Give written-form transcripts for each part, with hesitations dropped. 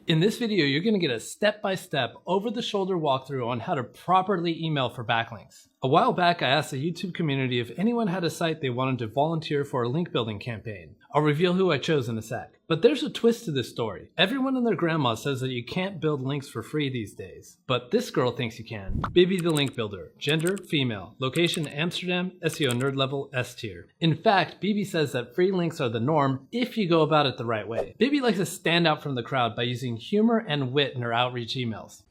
In this video, you're going to get a step-by-step, over-the-shoulder walkthrough on how to properly email for backlinks. A while back, I asked the YouTube community if anyone had a site they wanted to volunteer for a link building campaign. I'll reveal who I chose in a sec. But there's a twist to this story. Everyone and their grandma says that you can't build links for free these days. But this girl thinks you can. Bibi the Link Builder. Gender, female. Location, Amsterdam. SEO nerd level, S tier. In fact, Bibi says that free links are the norm if you go about it the right way. Bibi likes to stand out from the crowd by using humor and wit in her outreach emails.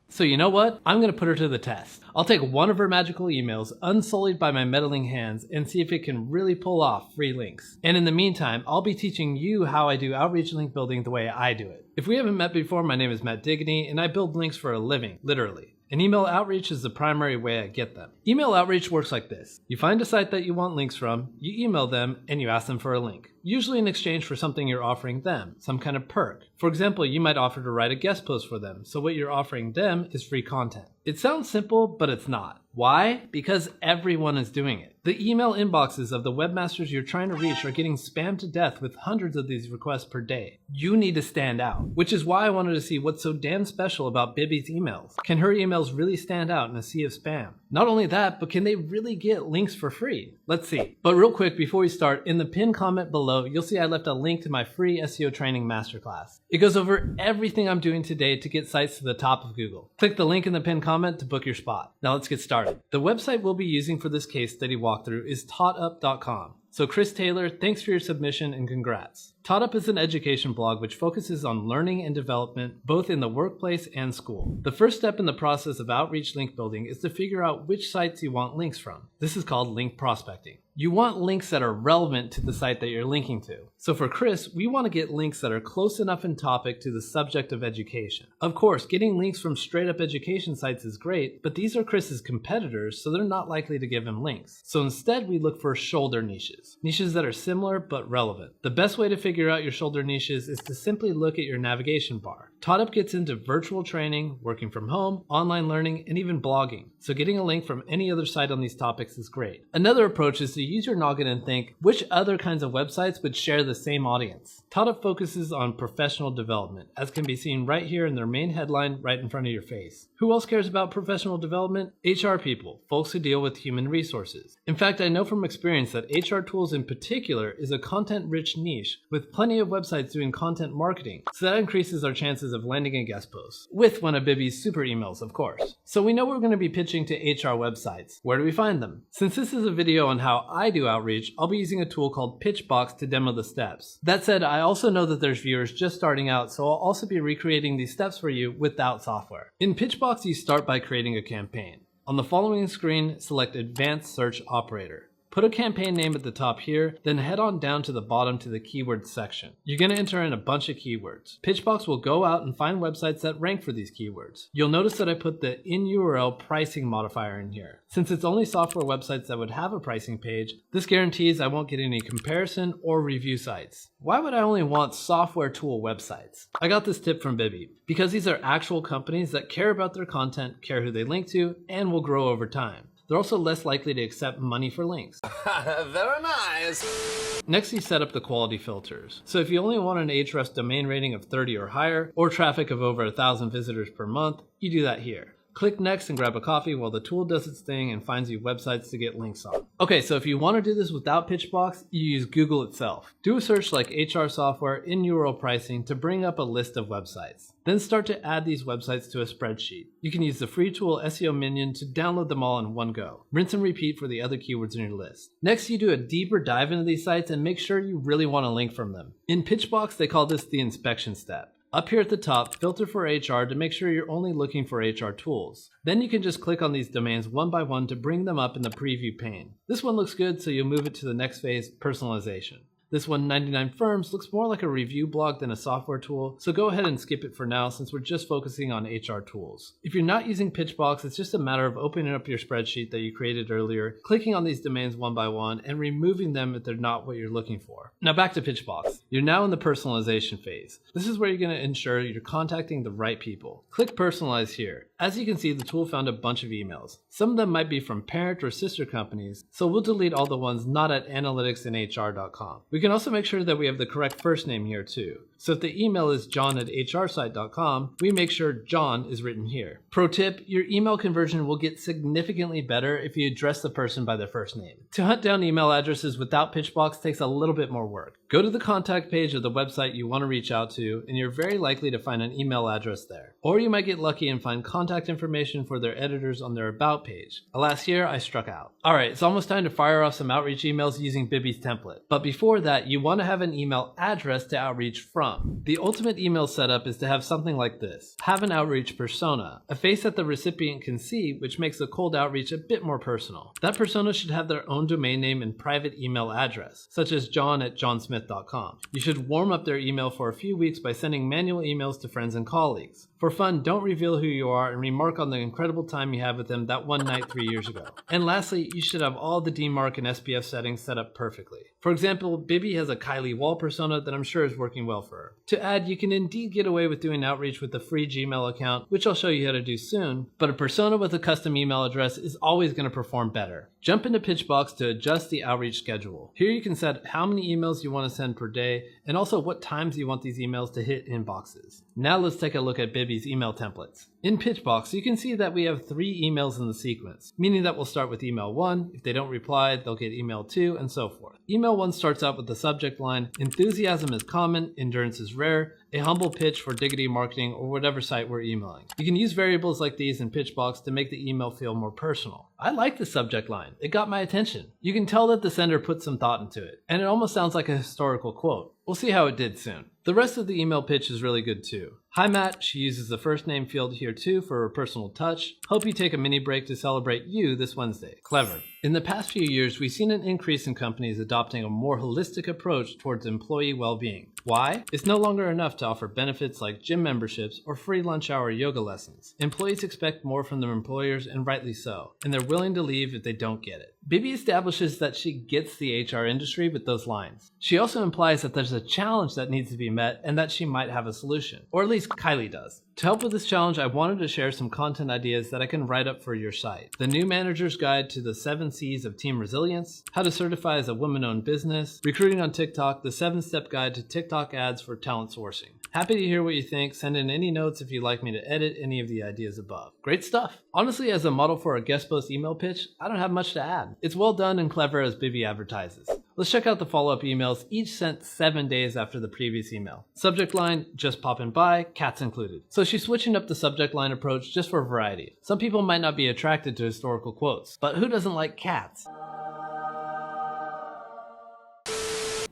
So you know what? I'm going to put her to the test. I'll take one of her magical emails, unsullied by my meddling hands, and see if it can really pull off free links. And in the meantime, I'll be teaching you how I do outreach link building the way I do it. If we haven't met before, my name is Matt Digney, and I build links for a living, literally. And email outreach is the primary way I get them. Email outreach works like this. You find a site that you want links from, you email them, and you ask them for a link. Usually in exchange for something you're offering them, some kind of perk. For example, you might offer to write a guest post for them, so what you're offering them is free content. It sounds simple, but it's not. Why? Because everyone is doing it. The email inboxes of the webmasters you're trying to reach are getting spammed to death with hundreds of these requests per day. You need to stand out, which is why I wanted to see what's so damn special about Bibi's emails. Can her emails really stand out in a sea of spam? Not only that, but can they really get links for free? Let's see. But real quick, before we start, in the pinned comment below, you'll see I left a link to my free SEO training masterclass. It goes over everything I'm doing today to get sites to the top of Google. Click the link in the pinned comment to book your spot. Now let's get started. The website we'll be using for this case study walkthrough is taughtup.com. So Chris Taylor, thanks for your submission and congrats. TaughTup is an education blog which focuses on learning and development both in the workplace and school. The first step in the process of outreach link building is to figure out which sites you want links from. This is called link prospecting. You want links that are relevant to the site that you're linking to. So for Chris, we want to get links that are close enough in topic to the subject of education. Of course, getting links from straight up education sites is great, but these are Chris's competitors, so they're not likely to give him links. So instead, we look for shoulder niches. Niches that are similar but relevant. The best way to figure out your shoulder niches is to simply look at your navigation bar. TaughTup gets into virtual training, working from home, online learning, and even blogging. So getting a link from any other site on these topics is great. Another approach is to use your noggin and think which other kinds of websites would share the same audience. TaughTup focuses on professional development, as can be seen right here in their main headline right in front of your face. Who else cares about professional development? HR people, folks who deal with human resources. In fact, I know from experience that HR tools in particular is a content-rich niche with plenty of websites doing content marketing, so that increases our chances of landing a guest post, with one of Bibi's super emails, of course. So we know we're going to be pitching to HR websites. Where do we find them? Since this is a video on how I do outreach, I'll be using a tool called Pitchbox to demo the steps. That said, I also know that there's viewers just starting out, so I'll also be recreating these steps for you without software. In Pitchbox, you start by creating a campaign. On the following screen, select Advanced Search Operator. Put a campaign name at the top here, then head on down to the bottom to the keywords section. You're going to enter in a bunch of keywords. Pitchbox will go out and find websites that rank for these keywords. You'll notice that I put the in URL pricing modifier in here. Since it's only software websites that would have a pricing page, this guarantees I won't get any comparison or review sites. Why would I only want software tool websites? I got this tip from Bibi. Because these are actual companies that care about their content, care who they link to, and will grow over time. They're also less likely to accept money for links. Very nice. Next, you set up the quality filters. So if you only want an Ahrefs domain rating of 30 or higher, or traffic of over 1,000 visitors per month, you do that here. Click next and grab a coffee while the tool does its thing and finds you websites to get links on. Okay, so if you want to do this without Pitchbox, you use Google itself. Do a search like HR software in URL pricing to bring up a list of websites. Then start to add these websites to a spreadsheet. You can use the free tool SEO Minion to download them all in one go. Rinse and repeat for the other keywords in your list. Next, you do a deeper dive into these sites and make sure you really want a link from them. In Pitchbox, they call this the inspection step. Up here at the top, filter for HR to make sure you're only looking for HR tools. Then you can just click on these domains one by one to bring them up in the preview pane. This one looks good, so you'll move it to the next phase, personalization. This 199 Firms looks more like a review blog than a software tool, so go ahead and skip it for now since we're just focusing on HR tools. If you're not using Pitchbox, it's just a matter of opening up your spreadsheet that you created earlier, clicking on these domains one by one, and removing them if they're not what you're looking for. Now back to Pitchbox. You're now in the personalization phase. This is where you're going to ensure you're contacting the right people. Click Personalize here. As you can see, the tool found a bunch of emails. Some of them might be from parent or sister companies, so we'll delete all the ones not at analyticsandhr.com. We can also make sure that we have the correct first name here too. So if the email is john@hrsite.com, we make sure John is written here. Pro tip, your email conversion will get significantly better if you address the person by their first name. To hunt down email addresses without Pitchbox takes a little bit more work. Go to the contact page of the website you want to reach out to, and you're very likely to find an email address there. Or you might get lucky and find contact information for their editors on their About page. Last year, I struck out. Alright, it's almost time to fire off some outreach emails using Bibby's template. But before that, you want to have an email address to outreach from. The ultimate email setup is to have something like this. Have an outreach persona, a face that the recipient can see, which makes the cold outreach a bit more personal. That persona should have their own domain name and private email address, such as john@johnsmith.com. You should warm up their email for a few weeks by sending manual emails to friends and colleagues. For fun, don't reveal who you are and remark on the incredible time you had with them that one night 3 years ago. And lastly, you should have all the DMARC and SPF settings set up perfectly. For example, Bibby has a Kylie Wall persona that I'm sure is working well for her. To add, you can indeed get away with doing outreach with a free Gmail account, which I'll show you how to do soon, but a persona with a custom email address is always going to perform better. Jump into Pitchbox to adjust the outreach schedule. Here you can set how many emails you want to send per day and also what times you want these emails to hit inboxes. Now let's take a look at Bibby's email templates. In Pitchbox, you can see that we have 3 emails in the sequence, meaning that we'll start with email 1. If they don't reply, they'll get email 2, and so forth. Email 1 starts out with the subject line, "Enthusiasm is common, endurance is rare, a humble pitch for diggity marketing," or whatever site we're emailing. You can use variables like these in Pitchbox to make the email feel more personal. I like the subject line. It got my attention. You can tell that the sender put some thought into it, and it almost sounds like a historical quote. We'll see how it did soon. The rest of the email pitch is really good too. "Hi Matt," she uses the first name field here too for a personal touch. "Hope you take a mini break to celebrate you this Wednesday." Clever. In the past few years, we've seen an increase in companies adopting a more holistic approach towards employee well-being. Why? It's no longer enough to offer benefits like gym memberships or free lunch hour yoga lessons. Employees expect more from their employers, and rightly so, and they're willing to leave if they don't get it. Bibby establishes that she gets the HR industry with those lines. She also implies that there's a challenge that needs to be met and that she might have a solution, or at least Kylie does. To help with this challenge, I wanted to share some content ideas that I can write up for your site. The new manager's guide to the 7 C's of team resilience, how to certify as a woman-owned business, recruiting on TikTok, the 7-step guide to TikTok ads for talent sourcing. Happy to hear what you think. Send in any notes if you'd like me to edit any of the ideas above. Great stuff. Honestly, as a model for a guest post email pitch, I don't have much to add. It's well done and clever as Bibby advertises. Let's check out the follow-up emails, each sent 7 days after the previous email. Subject line, "Just popping by, cats included." So she's switching up the subject line approach just for variety. Some people might not be attracted to historical quotes, but who doesn't like cats?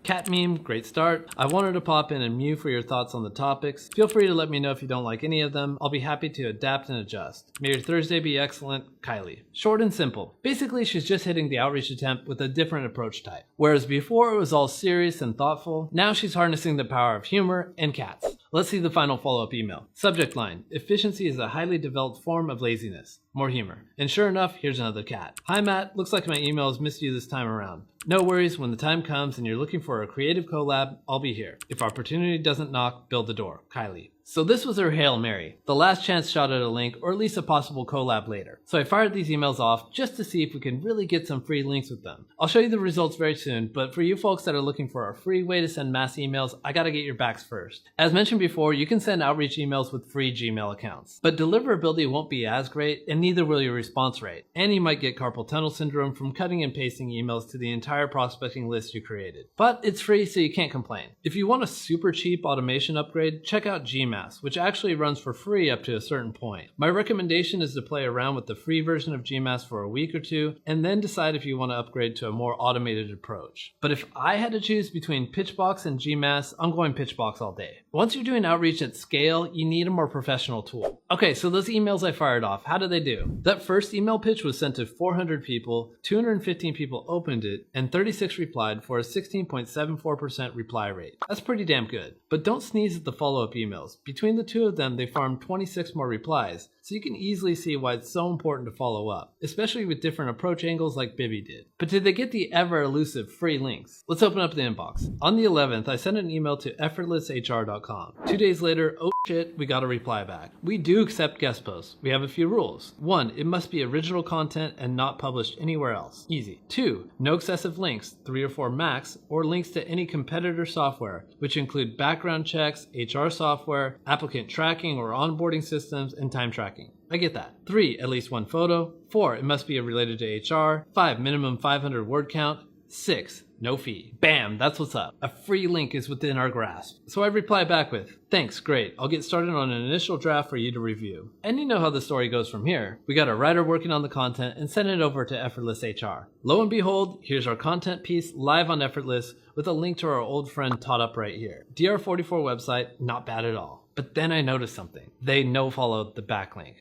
Cat meme, great start. I wanted to pop in and mew for your thoughts on the topics. Feel free to let me know if you don't like any of them. I'll be happy to adapt and adjust. May your Thursday be excellent, Kylie. Short and simple. Basically, she's just hitting the outreach attempt with a different approach type. Whereas before it was all serious and thoughtful, now she's harnessing the power of humor and cats. Let's see the final follow-up email. Subject line, "Efficiency is a highly developed form of laziness. More humor." And sure enough, here's another cat. "Hi Matt, looks like my email has missed you this time around. No worries, when the time comes and you're looking for a creative collab, I'll be here. If opportunity doesn't knock, build the door. Kylie." So this was her Hail Mary, the last chance shot at a link or at least a possible collab later. So I fired these emails off just to see if we can really get some free links with them. I'll show you the results very soon, but for you folks that are looking for a free way to send mass emails, I gotta get your backs first. As mentioned before, you can send outreach emails with free Gmail accounts, but deliverability won't be as great and neither will your response rate. And you might get carpal tunnel syndrome from cutting and pasting emails to the entire prospecting list you created. But it's free, so you can't complain. If you want a super cheap automation upgrade, check out Gmail, which actually runs for free up to a certain point. My recommendation is to play around with the free version of Gmail for a week or two, and then decide if you want to upgrade to a more automated approach. But if I had to choose between Pitchbox and Gmail, I'm going Pitchbox all day. Once you're doing outreach at scale, you need a more professional tool. Okay, so those emails I fired off, how did they do? That first email pitch was sent to 400 people, 215 people opened it, and 36 replied for a 16.74% reply rate. That's pretty damn good. But don't sneeze at the follow-up emails. Between the two of them, they farmed 26 more replies, so you can easily see why it's so important to follow up, especially with different approach angles like Bibby did. But did they get the ever elusive free links? Let's open up the inbox. On the 11th, I sent an email to effortlesshr.com. 2 days later, oh shit, we got a reply back. We do accept guest posts. We have a few rules. 1, it must be original content and not published anywhere else. Easy. 2, no excessive links, 3 or 4 max, or links to any competitor software, which include background checks, HR software, applicant tracking or onboarding systems, and time tracking. I get that. 3, at least 1 photo. 4, it must be related to HR. 5, minimum 500 word count. 6, no fee. Bam, that's what's up. A free link is within our grasp. So I reply back with, thanks, great. I'll get started on an initial draft for you to review. And you know how the story goes from here. We got a writer working on the content and send it over to Effortless HR. Lo and behold, here's our content piece live on Effortless with a link to our old friend Taught Up right here. DR44 website, not bad at all. But then I noticed something. They no-followed the backlink.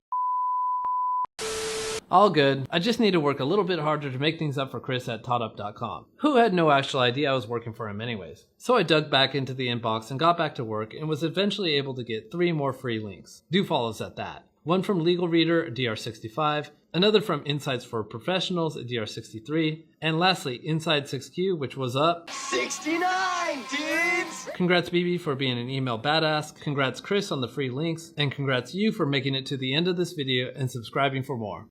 All good. I just need to work a little bit harder to make things up for Chris at taughtup.com, who had no actual idea I was working for him anyways. So I dug back into the inbox and got back to work and was eventually able to get 3 more free links. Do follow us at that. One from Legal Reader, DR65, another from Insights for Professionals, DR63, and lastly, Inside 6Q, which was up 69, dudes! Congrats BB for being an email badass, congrats Chris on the free links, and congrats you for making it to the end of this video and subscribing for more.